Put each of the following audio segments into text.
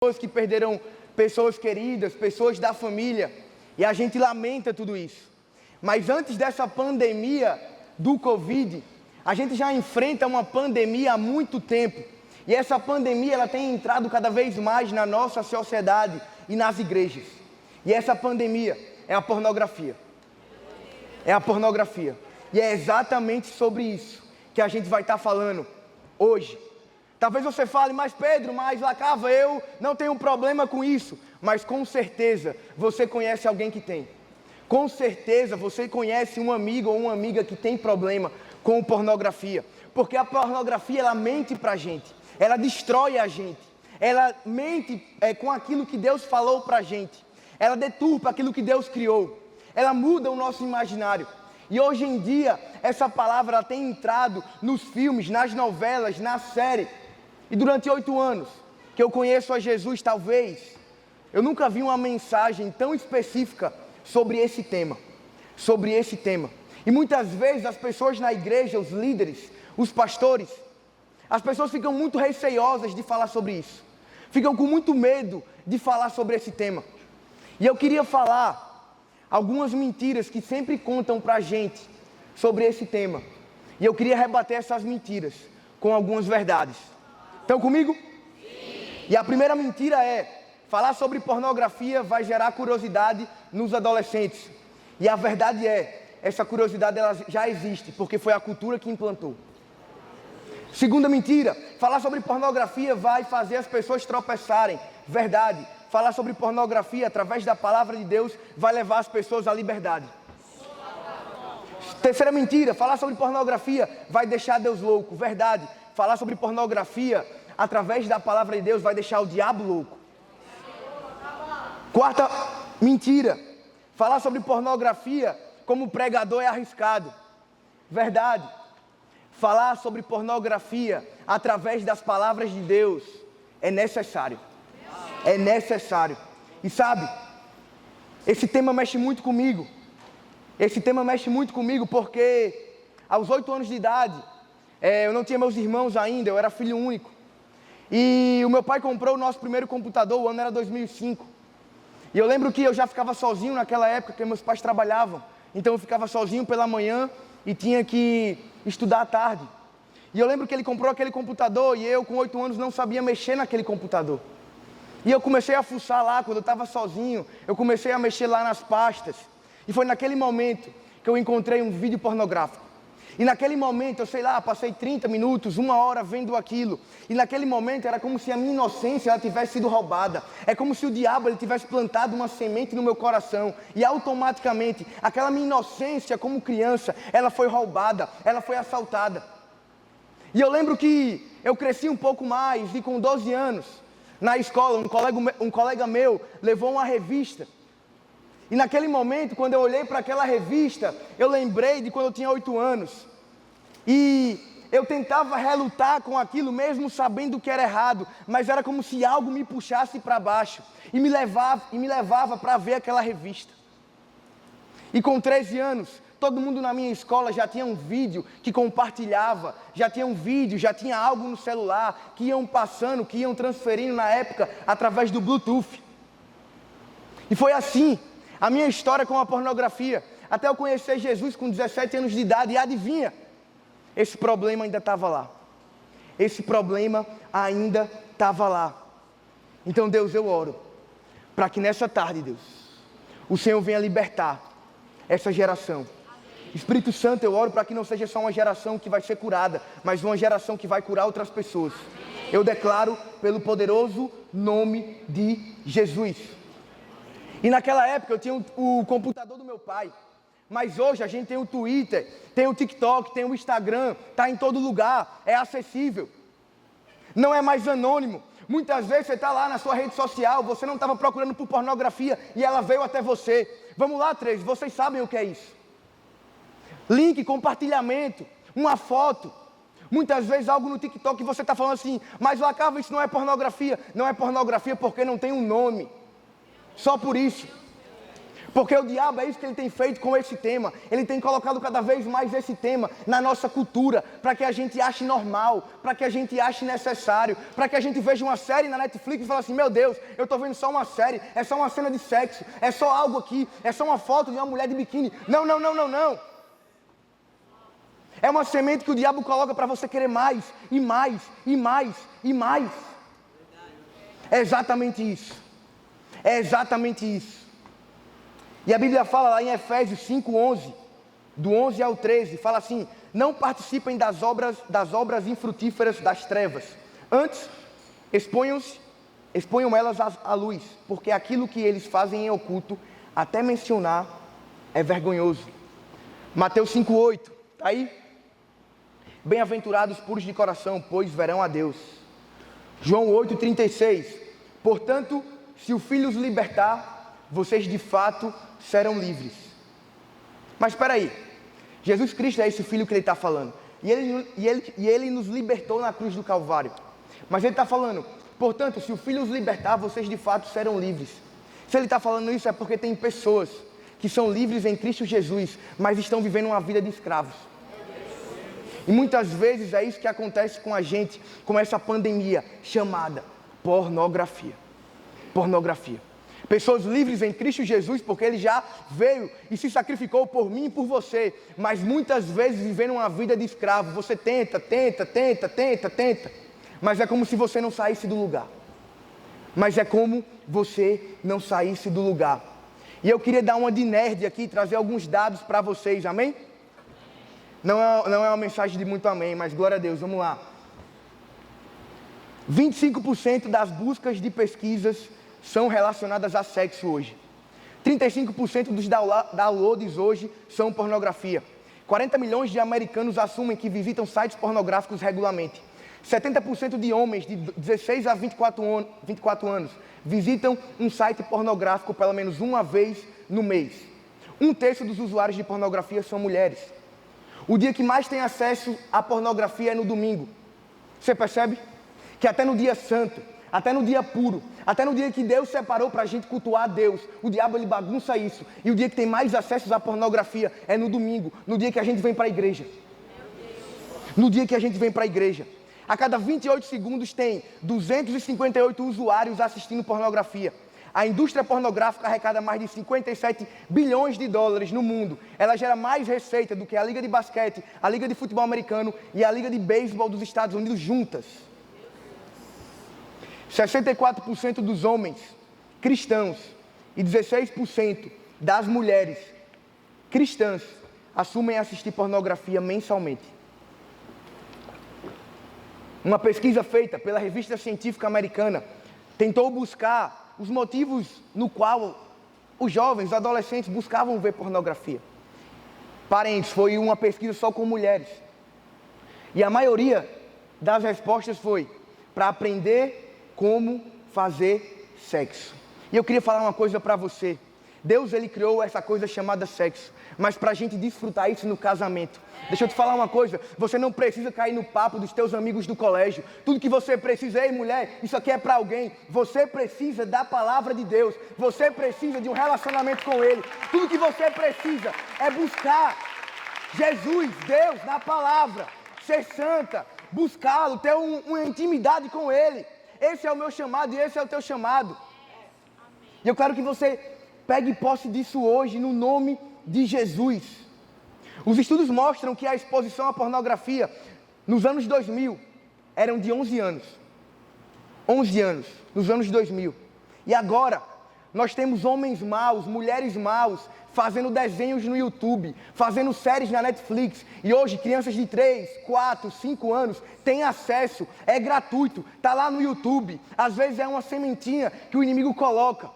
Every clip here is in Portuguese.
pessoas que perderam pessoas queridas, pessoas da família, e a gente lamenta tudo isso. Mas antes dessa pandemia do Covid, a gente já enfrenta uma pandemia há muito tempo. E essa pandemia ela tem entrado cada vez mais na nossa sociedade e nas igrejas. E essa pandemia é a pornografia. É a pornografia. E é exatamente sobre isso que a gente vai estar falando hoje. Talvez você fale, mas Pedro, mas Lacava, eu não tenho problema com isso. Mas com certeza você conhece alguém que tem. Com certeza você conhece um amigo ou uma amiga que tem problema com pornografia. Porque a pornografia, ela mente pra gente. Ela destrói a gente. Ela mente com aquilo que Deus falou pra gente. Ela deturpa aquilo que Deus criou. Ela muda o nosso imaginário. E hoje em dia, essa palavra ela tem entrado nos filmes, nas novelas, na série. E durante 8 anos que eu conheço a Jesus, talvez, eu nunca vi uma mensagem tão específica sobre esse tema. Sobre esse tema. E muitas vezes as pessoas na igreja, os líderes, os pastores, as pessoas ficam muito receiosas de falar sobre isso. Ficam com muito medo de falar sobre esse tema. E eu queria falar algumas mentiras que sempre contam pra gente sobre esse tema. E eu queria rebater essas mentiras com algumas verdades. Estão comigo? Sim. E a primeira mentira é: falar sobre pornografia vai gerar curiosidade nos adolescentes. E a verdade é, essa curiosidade ela já existe, porque foi a cultura que implantou. Segunda mentira: falar sobre pornografia vai fazer as pessoas tropeçarem. Verdade. Falar sobre pornografia através da palavra de Deus vai levar as pessoas à liberdade. Terceira mentira: falar sobre pornografia vai deixar Deus louco. Verdade. Falar sobre pornografia através da palavra de Deus vai deixar o diabo louco. Quarta mentira: falar sobre pornografia como pregador é arriscado. Verdade. Falar sobre pornografia através das palavras de Deus é necessário. É necessário. E sabe, esse tema mexe muito comigo. Esse tema mexe muito comigo porque aos 8 anos de idade, eu não tinha meus irmãos ainda, eu era filho único. E o meu pai comprou o nosso primeiro computador, o ano era 2005. E eu lembro que eu já ficava sozinho naquela época, porque meus pais trabalhavam. Então eu ficava sozinho pela manhã e tinha que estudar à tarde. E eu lembro que ele comprou aquele computador e eu com 8 anos não sabia mexer naquele computador. E eu comecei a fuçar lá, quando eu estava sozinho, eu comecei a mexer lá nas pastas. E foi naquele momento que eu encontrei um vídeo pornográfico. E naquele momento, eu sei lá, passei 30 minutos, 1 hora vendo aquilo. E naquele momento era como se a minha inocência ela tivesse sido roubada. É como se o diabo ele tivesse plantado uma semente no meu coração. E automaticamente, aquela minha inocência como criança, ela foi roubada, ela foi assaltada. E eu lembro que eu cresci um pouco mais e com 12 anos, na escola, um colega meu levou uma revista. E naquele momento, quando eu olhei para aquela revista, eu lembrei de quando eu tinha 8 anos. E eu tentava relutar com aquilo, mesmo sabendo que era errado, mas era como se algo me puxasse para baixo e me levava para ver aquela revista. E com 13 anos, todo mundo na minha escola já tinha um vídeo que compartilhava, já tinha um vídeo, já tinha algo no celular, que iam passando, que iam transferindo na época através do Bluetooth. E foi assim a minha história com a pornografia, até eu conhecer Jesus com 17 anos de idade. E adivinha? Esse problema ainda estava lá. Esse problema ainda estava lá. Então Deus, eu oro para que nessa tarde, Deus, o Senhor venha libertar essa geração. Espírito Santo, eu oro para que não seja só uma geração que vai ser curada, mas uma geração que vai curar outras pessoas. Eu declaro pelo poderoso nome de Jesus. E naquela época eu tinha o computador do meu pai. Mas hoje a gente tem o Twitter, tem o TikTok, tem o Instagram, está em todo lugar, é acessível. Não é mais anônimo. Muitas vezes você está lá na sua rede social, você não estava procurando por pornografia e ela veio até você. Vamos lá, 13, vocês sabem o que é isso. Link, compartilhamento, uma foto. Muitas vezes algo no TikTok você está falando assim, mas Lacava, isso não é pornografia. Não é pornografia porque não tem um nome. Só por isso. Porque o diabo é isso que ele tem feito com esse tema. Ele tem colocado cada vez mais esse tema na nossa cultura, para que a gente ache normal, para que a gente ache necessário, para que a gente veja uma série na Netflix e fale assim, meu Deus, eu estou vendo só uma série, é só uma cena de sexo, é só algo aqui, é só uma foto de uma mulher de biquíni. Não, não, não, não, não. É uma semente que o diabo coloca para você querer mais, e mais, e mais, e mais. É exatamente isso. É exatamente isso. E a Bíblia fala lá em Efésios 5:11, do 11 ao 13, fala assim, não participem das obras infrutíferas das trevas. Antes, exponham elas à luz, porque aquilo que eles fazem em oculto, até mencionar, é vergonhoso. Mateus 5:8, tá aí? Bem-aventurados puros de coração, pois verão a Deus. João 8:36, portanto, se o Filho os libertar, vocês de fato serão livres. Mas espera aí, Jesus Cristo é esse Filho que ele está falando, e ele nos libertou na cruz do Calvário, mas ele está falando, portanto, se o Filho os libertar, vocês de fato serão livres. Se ele está falando isso é porque tem pessoas que são livres em Cristo Jesus, mas estão vivendo uma vida de escravos. E muitas vezes é isso que acontece com a gente, com essa pandemia chamada pornografia. Pornografia. Pessoas livres em Cristo Jesus, porque Ele já veio e se sacrificou por mim e por você. Mas muitas vezes vivendo uma vida de escravo. Você tenta. Mas é como se você não saísse do lugar. E eu queria dar uma de nerd aqui, trazer alguns dados para vocês, amém? Não é uma mensagem de muito amém, mas glória a Deus, vamos lá. 25% das buscas de pesquisas são relacionadas a sexo hoje. 35% dos downloads hoje são pornografia. 40 milhões de americanos assumem que visitam sites pornográficos regularmente. 70% de homens de 16 a 24 anos visitam um site pornográfico pelo menos uma vez no mês. 1/3 dos usuários de pornografia são mulheres. O dia que mais tem acesso à pornografia é no domingo. Você percebe? Que até no dia santo, até no dia puro, até no dia que Deus separou para a gente cultuar a Deus, o diabo ele bagunça isso. E o dia que tem mais acessos à pornografia é no domingo, no dia que a gente vem para a igreja. No dia que a gente vem para a igreja. A cada 28 segundos tem 258 usuários assistindo pornografia. A indústria pornográfica arrecada mais de 57 bilhões de dólares no mundo. Ela gera mais receita do que a Liga de Basquete, a Liga de Futebol Americano e a Liga de Beisebol dos Estados Unidos juntas. 64% dos homens cristãos e 16% das mulheres cristãs assumem assistir pornografia mensalmente. Uma pesquisa feita pela revista científica americana tentou buscar os motivos no qual os jovens, os adolescentes buscavam ver pornografia. Parênteses, foi uma pesquisa só com mulheres. E a maioria das respostas foi para aprender como fazer sexo. E eu queria falar uma coisa para você. Deus, Ele criou essa coisa chamada sexo, mas para a gente desfrutar isso no casamento. Deixa eu te falar uma coisa, você não precisa cair no papo dos teus amigos do colégio. Tudo que você precisa, ei mulher, isso aqui é para alguém. Você precisa da palavra de Deus, você precisa de um relacionamento com Ele. Tudo que você precisa é buscar Jesus, Deus, na palavra, ser santa, buscá-lo, ter uma intimidade com Ele. Esse é o meu chamado e esse é o teu chamado. E eu quero que você pegue posse disso hoje, no nome de Jesus. Os estudos mostram que a exposição à pornografia nos anos 2000 eram de 11 anos. 11 anos, nos anos 2000. E agora, nós temos homens maus, mulheres maus, fazendo desenhos no YouTube, fazendo séries na Netflix. E hoje, crianças de 3, 4, 5 anos têm acesso, é gratuito, está lá no YouTube. Às vezes é uma sementinha que o inimigo coloca.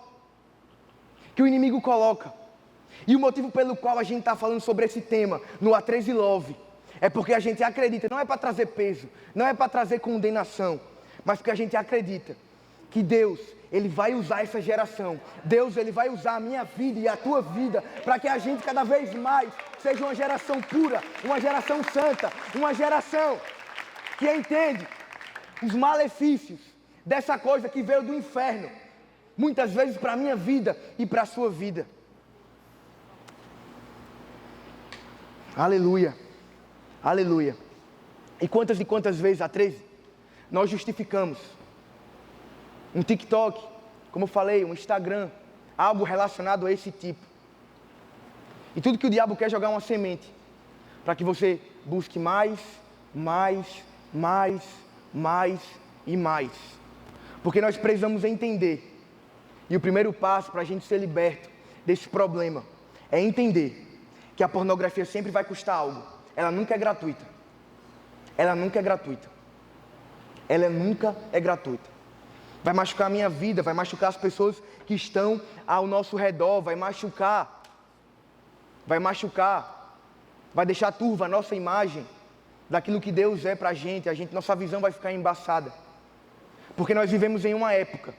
E o motivo pelo qual a gente está falando sobre esse tema no A13 Love é porque a gente acredita, não é para trazer peso, não é para trazer condenação, mas porque a gente acredita que Deus, Ele vai usar essa geração. Deus, Ele vai usar a minha vida e a tua vida para que a gente cada vez mais seja uma geração pura, uma geração santa, uma geração que entende os malefícios dessa coisa que veio do inferno, muitas vezes para a minha vida e para a sua vida. Aleluia. Aleluia. E quantas vezes, a 13, nós justificamos um TikTok, como eu falei, um Instagram, algo relacionado a esse tipo. E tudo que o diabo quer é jogar uma semente, para que você busque mais e mais. Porque nós precisamos entender. E o primeiro passo para a gente ser liberto desse problema é entender que a pornografia sempre vai custar algo. Ela nunca é gratuita. Ela nunca é gratuita. Ela nunca é gratuita. Vai machucar a minha vida, vai machucar as pessoas que estão ao nosso redor, vai deixar turva a nossa imagem daquilo que Deus é pra gente, nossa visão vai ficar embaçada. Porque nós vivemos em uma época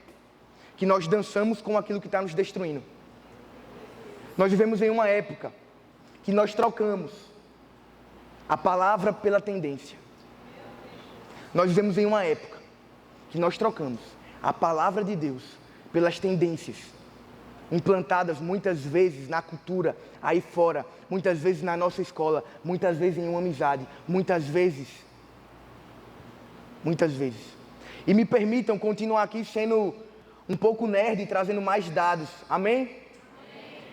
que nós dançamos com aquilo que está nos destruindo. Nós vivemos em uma época que nós trocamos a palavra pela tendência. Nós vivemos em uma época que nós trocamos a palavra de Deus pelas tendências implantadas muitas vezes na cultura, aí fora, muitas vezes na nossa escola, muitas vezes em uma amizade, muitas vezes. E me permitam continuar aqui sendo um pouco nerd e trazendo mais dados, amém?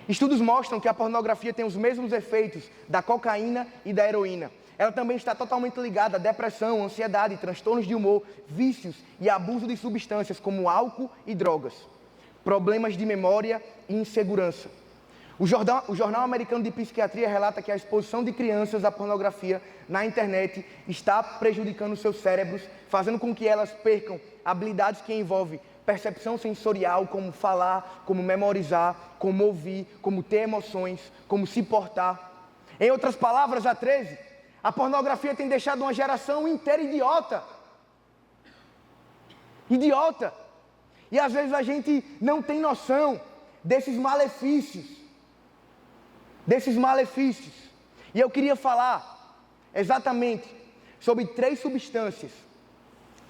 Estudos mostram que a pornografia tem os mesmos efeitos da cocaína e da heroína. Ela também está totalmente ligada à depressão, ansiedade, transtornos de humor, vícios e abuso de substâncias como álcool e drogas, problemas de memória e insegurança. O Jornal Americano de Psiquiatria relata que a exposição de crianças à pornografia na internet está prejudicando seus cérebros, fazendo com que elas percam habilidades que envolvem percepção sensorial, como falar, como memorizar, como ouvir, como ter emoções, como se portar. Em outras palavras, a 13, a pornografia tem deixado uma geração inteira idiota. Idiota. E às vezes a gente não tem noção desses malefícios. E eu queria falar exatamente sobre 3 substâncias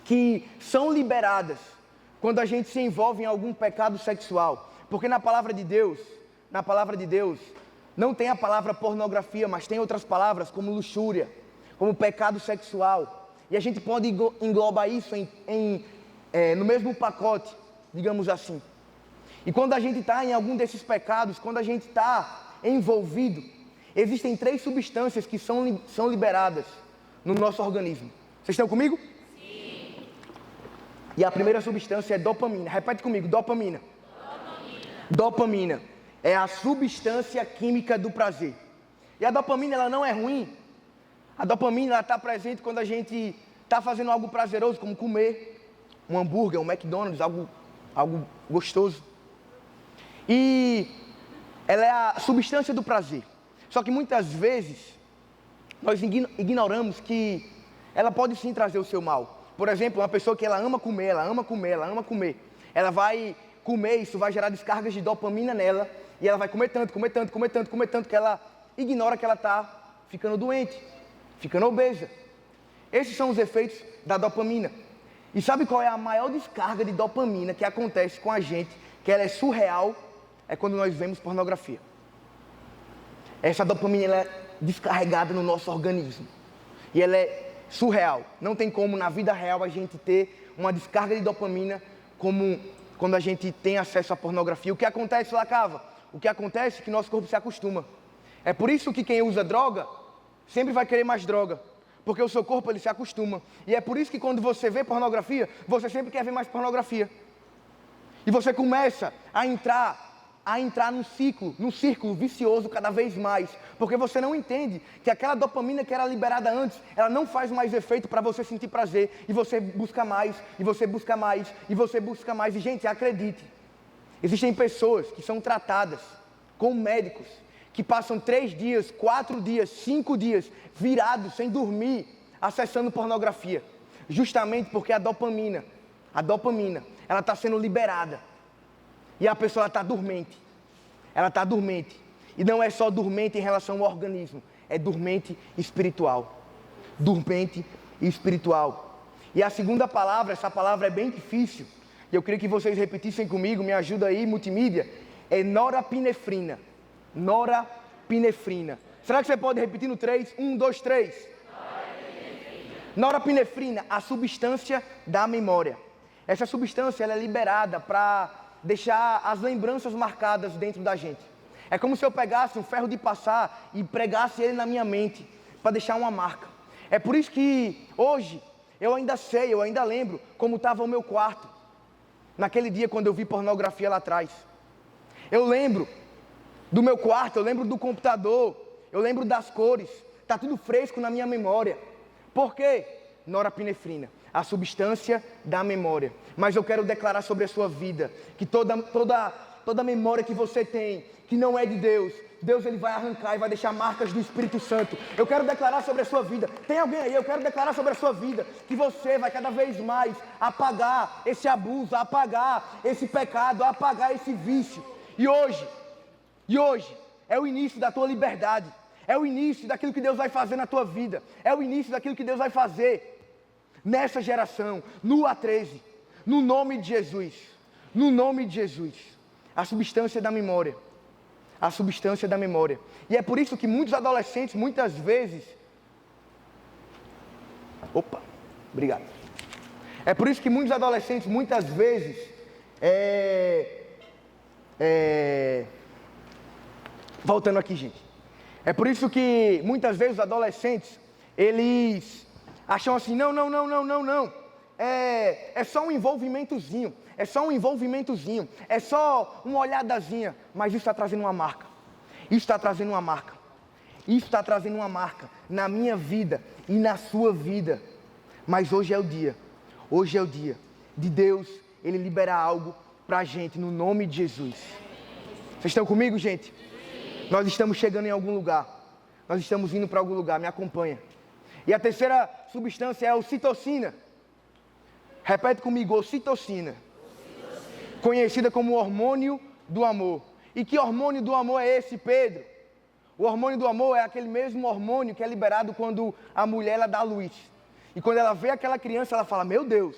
que são liberadas quando a gente se envolve em algum pecado sexual. Porque na palavra de Deus, não tem a palavra pornografia, mas tem outras palavras como luxúria, como pecado sexual. E a gente pode englobar isso no mesmo pacote, digamos assim. E quando a gente está em algum desses pecados, quando a gente está envolvido, existem 3 substâncias que são liberadas no nosso organismo. Vocês estão comigo? Sim. E a primeira substância é dopamina. Repete comigo, dopamina. Dopamina é a substância química do prazer. E a dopamina, ela não é ruim. A dopamina, ela está presente quando a gente está fazendo algo prazeroso, como comer um hambúrguer, um McDonald's, algo gostoso. E ela é a substância do prazer. Só que muitas vezes nós ignoramos que ela pode sim trazer o seu mal. Por exemplo, uma pessoa que ela ama comer. Ela vai comer, isso vai gerar descargas de dopamina nela. E ela vai comer tanto, que ela ignora que ela está ficando doente, ficando obesa. Esses são os efeitos da dopamina. E sabe qual é a maior descarga de dopamina que acontece com a gente, que ela é surreal? É quando nós vemos pornografia. Essa dopamina, ela é descarregada no nosso organismo. E ela é surreal. Não tem como na vida real a gente ter uma descarga de dopamina como quando a gente tem acesso à pornografia. O que acontece, Lacava? O que acontece é que nosso corpo se acostuma. É por isso que quem usa droga sempre vai querer mais droga. Porque o seu corpo, ele se acostuma. E é por isso que quando você vê pornografia, você sempre quer ver mais pornografia. E você começa a entrar num círculo vicioso cada vez mais. Porque você não entende que aquela dopamina que era liberada antes, ela não faz mais efeito para você sentir prazer. E você busca mais, e você busca mais, e você busca mais. E gente, acredite, existem pessoas que são tratadas com médicos, que passam 3 dias, 4 dias, 5 dias, virados, sem dormir, acessando pornografia. Justamente porque a dopamina, ela está sendo liberada. E a pessoa está dormente. Ela está dormente. E não é só dormente em relação ao organismo. É dormente espiritual. Dormente espiritual. E a segunda palavra, essa palavra é bem difícil. E eu queria que vocês repetissem comigo, me ajuda aí, multimídia. É norapinefrina. Norapinefrina. Será que você pode repetir no 3? 1, 2, 3. Norepinefrina, a substância da memória. Essa substância ela é liberada para deixar as lembranças marcadas dentro da gente. É como se eu pegasse um ferro de passar e pregasse ele na minha mente, para deixar uma marca. É por isso que hoje eu ainda lembro como estava o meu quarto. Naquele dia quando eu vi pornografia lá atrás. Eu lembro do meu quarto, eu lembro do computador, eu lembro das cores. Está tudo fresco na minha memória. Por quê? Norepinefrina, a substância da memória. Mas eu quero declarar sobre a sua vida que toda memória que você tem, que não é de Deus, Deus ele vai arrancar e vai deixar marcas do Espírito Santo. Eu quero declarar sobre a sua vida. Tem alguém aí? Eu quero declarar sobre a sua vida que você vai cada vez mais apagar esse abuso, apagar esse pecado, apagar esse vício. E hoje é o início da tua liberdade. É o início daquilo que Deus vai fazer na tua vida. É o início daquilo que Deus vai fazer nessa geração, no A13, no nome de Jesus. No nome de Jesus. A substância da memória. A substância da memória. E é por isso que muitos adolescentes, muitas vezes... Obrigado. É por isso que muitos adolescentes, muitas vezes... Voltando aqui, gente. É por isso que muitas vezes os adolescentes, eles acham assim, não. É só um envolvimentozinho. É só um envolvimentozinho. É só uma olhadazinha. Mas isso está trazendo uma marca. Isso está trazendo uma marca. Isso está trazendo uma marca na minha vida e na sua vida. Mas hoje é o dia. Hoje é o dia de Deus, Ele liberar algo para a gente, no nome de Jesus. Vocês estão comigo, gente? Nós estamos chegando em algum lugar. Nós estamos indo para algum lugar, me acompanha. E a terceira substância é a ocitocina. Repete comigo, ocitocina. Conhecida como hormônio do amor. E que hormônio do amor é esse, Pedro? O hormônio do amor é aquele mesmo hormônio que é liberado quando a mulher ela dá à luz. E quando ela vê aquela criança, ela fala, meu Deus,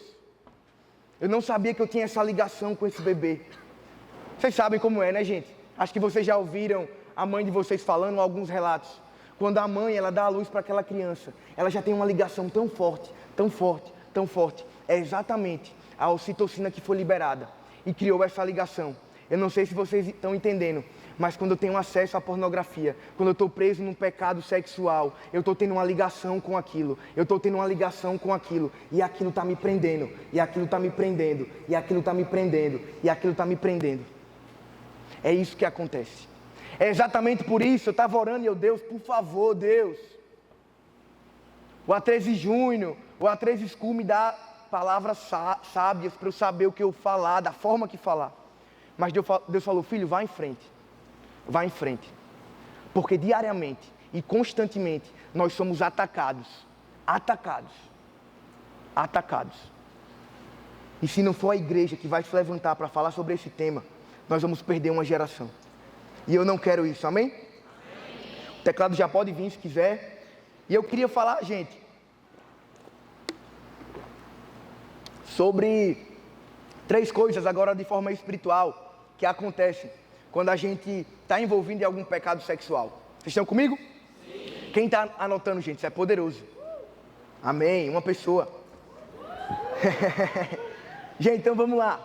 eu não sabia que eu tinha essa ligação com esse bebê. Vocês sabem como é, né, gente? Acho que vocês já ouviram a mãe de vocês falando alguns relatos. Quando a mãe ela dá a luz para aquela criança, ela já tem uma ligação tão forte, tão forte, tão forte. É exatamente a ocitocina que foi liberada e criou essa ligação. Eu não sei se vocês estão entendendo, mas quando eu tenho acesso à pornografia, quando eu estou preso num pecado sexual, eu estou tendo uma ligação com aquilo, e aquilo está me prendendo, e aquilo está me prendendo, e aquilo está me prendendo, e aquilo está me prendendo. É isso que acontece. É exatamente por isso, eu estava orando e Deus, por favor, Deus. O A13 Júnior, o A13 School me dá palavras sábias para eu saber o que eu falar, da forma que falar. Mas Deus falou, filho, vá em frente. Vá em frente. Porque diariamente e constantemente nós somos atacados. E se não for a igreja que vai se levantar para falar sobre esse tema, nós vamos perder uma geração. E eu não quero isso, amém? O teclado já pode vir se quiser. E eu queria falar, gente, sobre 3 coisas agora de forma espiritual que acontecem quando a gente está envolvido em algum pecado sexual. Vocês estão comigo? Sim. Quem está anotando, gente? Isso é poderoso. Amém, uma pessoa. Gente, então vamos lá.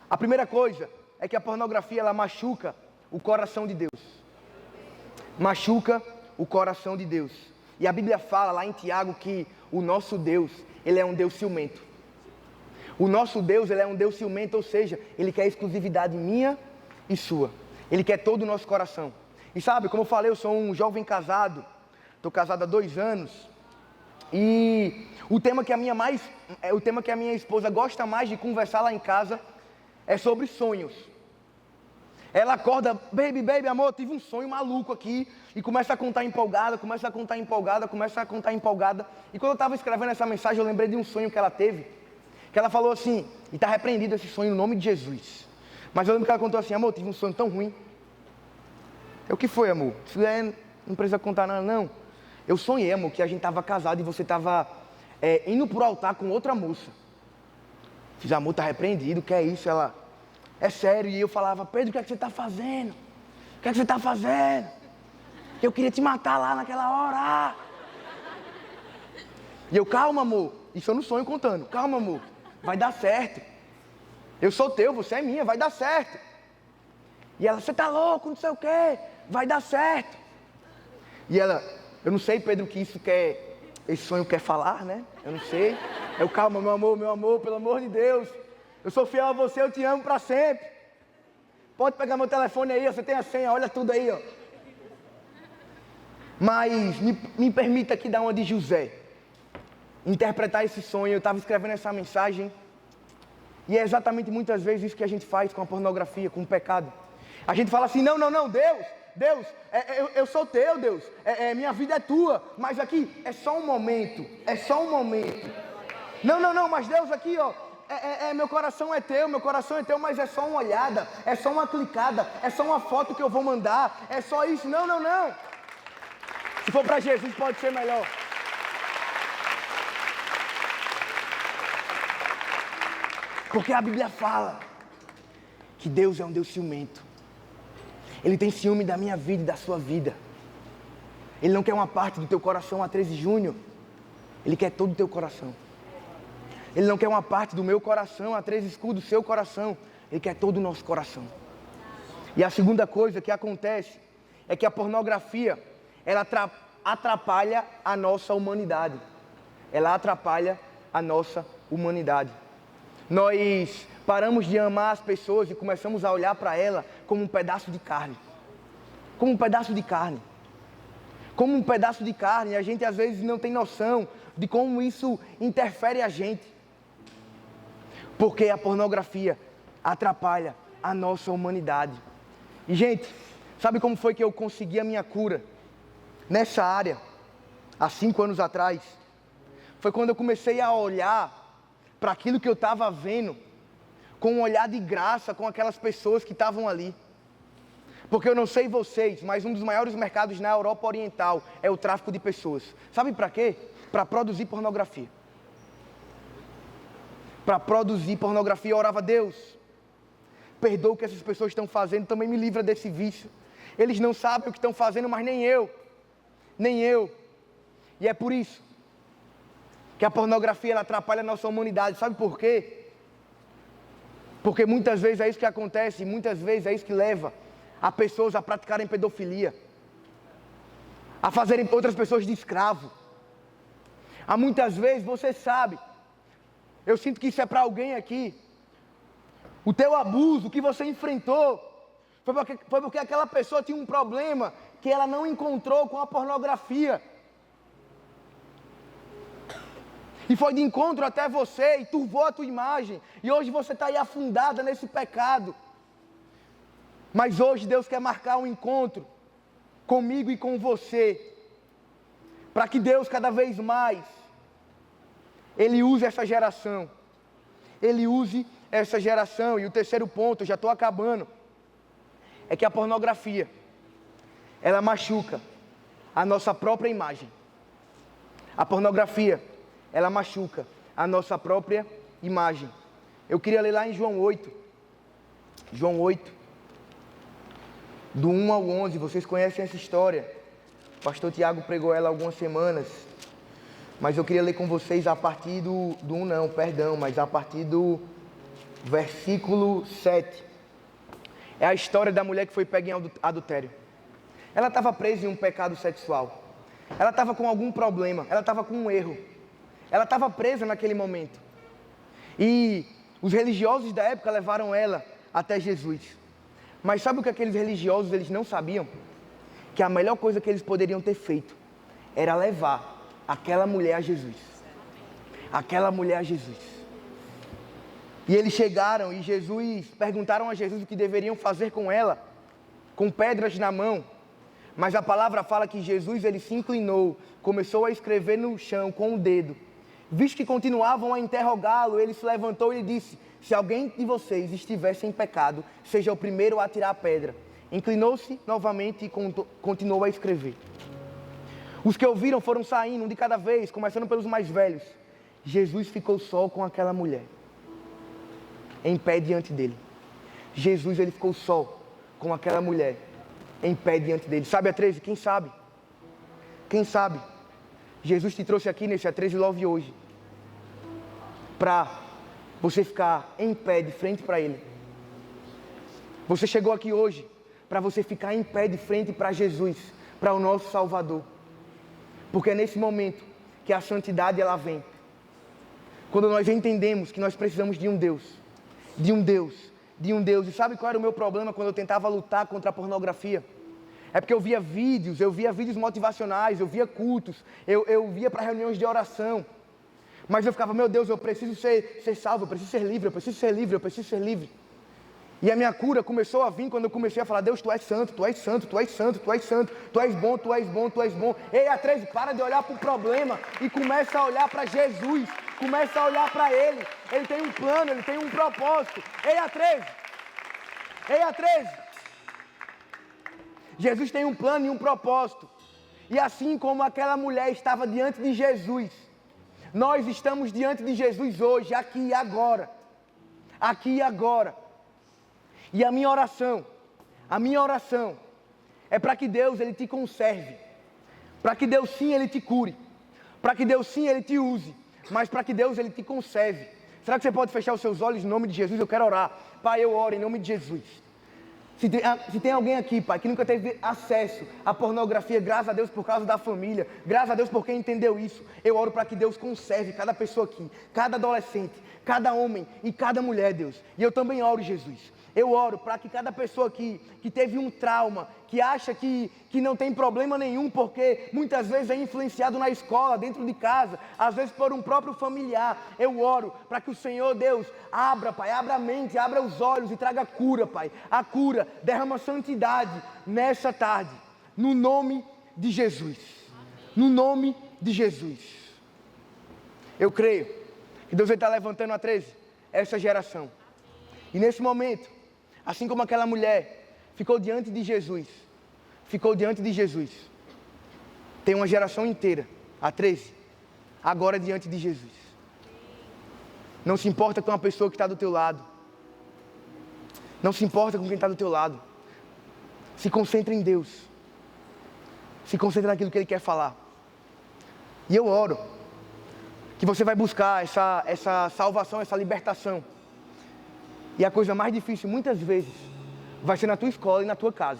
A primeira coisa é que a pornografia ela machuca o coração de Deus. Machuca o coração de Deus. E a Bíblia fala lá em Tiago que o nosso Deus, Ele é um Deus ciumento. O nosso Deus, Ele é um Deus ciumento, ou seja, Ele quer exclusividade minha e sua. Ele quer todo o nosso coração. E sabe, como eu falei, eu sou um jovem casado. Estou casado há 2 anos. E o tema que a minha esposa gosta mais de conversar lá em casa é sobre sonhos. Ela acorda, baby, amor, tive um sonho maluco aqui. E começa a contar empolgada. E quando eu estava escrevendo essa mensagem, eu lembrei de um sonho que ela teve. Que ela falou assim, e está repreendido esse sonho no nome de Jesus. Mas eu lembro que ela contou assim, amor, tive um sonho tão ruim. O que foi, amor? Não precisa contar nada, não. Eu sonhei, amor, que a gente estava casado e você estava indo para o altar com outra moça. Fiz, amor, está repreendido, que é isso? Ela... É sério, e eu falava, Pedro, o que é que você está fazendo? O que é que você está fazendo? que eu queria te matar lá naquela hora. E eu, calma, amor. Isso eu não sonho contando. Calma, amor. Vai dar certo. Eu sou teu, você é minha, vai dar certo. E ela, você tá louco, não sei o quê. Vai dar certo. E ela, eu não sei, Pedro, o que isso quer, esse sonho quer falar, né? Eu não sei. Eu, calma, meu amor, pelo amor de Deus. Eu sou fiel a você, eu te amo pra sempre. Pode pegar meu telefone aí, você tem a senha, olha tudo aí, ó. Mas me permita aqui dar uma de José. Interpretar esse sonho. Eu estava escrevendo essa mensagem. E é exatamente muitas vezes isso que a gente faz com a pornografia, com o pecado. A gente fala assim, não, Deus, eu sou teu, Deus. Minha vida é tua. Mas aqui é só um momento. Não, mas Deus aqui, ó. Meu coração é teu, mas é só uma olhada, é só uma clicada, é só uma foto que eu vou mandar, é só isso. Não. Se for para Jesus, pode ser melhor. Porque a Bíblia fala que Deus é um Deus ciumento. Ele tem ciúme da minha vida e da sua vida. Ele não quer uma parte do teu coração a 13 de junho. Ele quer todo o teu coração. Ele não quer uma parte do meu coração a 13 escudos do seu coração. Ele quer todo o nosso coração. E a segunda coisa que acontece é que a pornografia, ela atrapalha a nossa humanidade. Ela atrapalha a nossa humanidade. Nós paramos de amar as pessoas e começamos a olhar para ela como um pedaço de carne. Como um pedaço de carne. Como um pedaço de carne. E a gente às vezes não tem noção de como isso interfere a gente. Porque a pornografia atrapalha a nossa humanidade. E gente, sabe como foi que eu consegui a minha cura nessa área, há 5 anos atrás? Foi quando eu comecei a olhar para aquilo que eu estava vendo, com um olhar de graça, com aquelas pessoas que estavam ali. Porque eu não sei vocês, mas um dos maiores mercados na Europa Oriental é o tráfico de pessoas. Sabe para quê? Para produzir pornografia. Para produzir pornografia, eu orava, Deus, perdoa o que essas pessoas estão fazendo, também me livra desse vício. Eles não sabem o que estão fazendo, mas nem eu. E é por isso que a pornografia ela atrapalha a nossa humanidade. Sabe por quê? Porque muitas vezes é isso que acontece, e muitas vezes é isso que leva a pessoas a praticarem pedofilia, a fazerem outras pessoas de escravo. Há muitas vezes, você sabe, eu sinto que isso é para alguém aqui, o teu abuso que você enfrentou, foi porque aquela pessoa tinha um problema que ela não encontrou com a pornografia. E foi de encontro até você, e turvou a tua imagem. E hoje você está aí afundada nesse pecado. Mas hoje Deus quer marcar um encontro comigo e com você. Para que Deus cada vez mais, Ele use essa geração. Ele use essa geração. E o terceiro ponto, eu já estou acabando, é que a pornografia, ela machuca a nossa própria imagem. A pornografia, ela machuca a nossa própria imagem. Eu queria ler lá em João 8. João 8, do 1 ao 11. Vocês conhecem essa história. O pastor Tiago pregou ela há algumas semanas. Mas eu queria ler com vocês a partir do 1 não, perdão, mas a partir do versículo 7. É a história da mulher que foi pega em adultério. Ela estava presa em um pecado sexual. Ela estava com algum problema, ela estava com um erro. Ela estava presa naquele momento. E os religiosos da época levaram ela até Jesus. Mas sabe o que aqueles religiosos eles não sabiam? Que a melhor coisa que eles poderiam ter feito era levar aquela mulher a Jesus. Aquela mulher a Jesus. E eles chegaram e perguntaram a Jesus o que deveriam fazer com ela, com pedras na mão. Mas a palavra fala que Jesus ele se inclinou, começou a escrever no chão com o dedo. Visto que continuavam a interrogá-lo, ele se levantou e disse: se alguém de vocês estivesse em pecado, seja o primeiro a atirar a pedra. Inclinou-se novamente e continuou a escrever. Os que ouviram foram saindo, um de cada vez, começando pelos mais velhos. Jesus ficou só com aquela mulher, em pé diante dele. Jesus ele ficou só com aquela mulher, em pé diante dele. Sabe a 13? Quem sabe? Quem sabe? Jesus te trouxe aqui nesse A13 Love hoje para você ficar em pé de frente para Ele. Você chegou aqui hoje para você ficar em pé de frente para Jesus, para o nosso Salvador. Porque é nesse momento que a santidade ela vem. Quando nós entendemos que nós precisamos de um Deus, de um Deus, de um Deus. E sabe qual era o meu problema quando eu tentava lutar contra a pornografia? É porque eu via vídeos motivacionais, eu via cultos, eu via para reuniões de oração. Mas eu ficava, meu Deus, eu preciso ser salvo, eu preciso ser livre, eu preciso ser livre, eu preciso ser livre. E a minha cura começou a vir quando eu comecei a falar, Deus, Tu és santo, Tu és santo, Tu és santo, Tu és santo, Tu és bom, Tu és bom, Tu és bom. Ei, A13, para de olhar para o problema e começa a olhar para Jesus, começa a olhar para Ele. Ele tem um plano, Ele tem um propósito. Ei, A13, ei, A13. Jesus tem um plano e um propósito. E assim como aquela mulher estava diante de Jesus, nós estamos diante de Jesus hoje, aqui e agora. Aqui e agora. E a minha oração é para que Deus Ele te conserve. Para que Deus sim Ele te cure. Para que Deus sim Ele te use. Mas para que Deus Ele te conserve. Será que você pode fechar os seus olhos em nome de Jesus? Eu quero orar. Pai, eu oro em nome de Jesus. Se tem alguém aqui, Pai, que nunca teve acesso à pornografia, graças a Deus por causa da família, graças a Deus por quem entendeu isso, eu oro para que Deus conserve cada pessoa aqui, cada adolescente, cada homem e cada mulher, Deus. E eu também oro, Jesus. Eu oro para que cada pessoa aqui que teve um trauma, que acha que não tem problema nenhum, porque muitas vezes é influenciado na escola, dentro de casa, às vezes por um próprio familiar. Eu oro para que o Senhor Deus abra, Pai, abra a mente, abra os olhos e traga cura, Pai. A cura, derrama santidade nessa tarde, no nome de Jesus. No nome de Jesus. Eu creio que Deus está levantando A13, essa geração. E nesse momento, assim como aquela mulher ficou diante de Jesus, tem uma geração inteira, A13, agora diante de Jesus. Não se importa com a pessoa que está do teu lado. Não se importa com quem está do teu lado. Se concentra em Deus. Se concentra naquilo que Ele quer falar. E eu oro que você vai buscar essa salvação, essa libertação. E a coisa mais difícil, muitas vezes, vai ser na tua escola e na tua casa.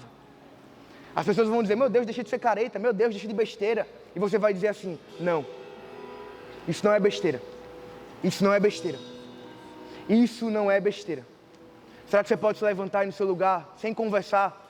As pessoas vão dizer, meu Deus, deixa de ser careta, meu Deus, deixa de besteira. E você vai dizer assim, não, isso não é besteira. Isso não é besteira. Isso não é besteira. Será que você pode se levantar aí no seu lugar, sem conversar,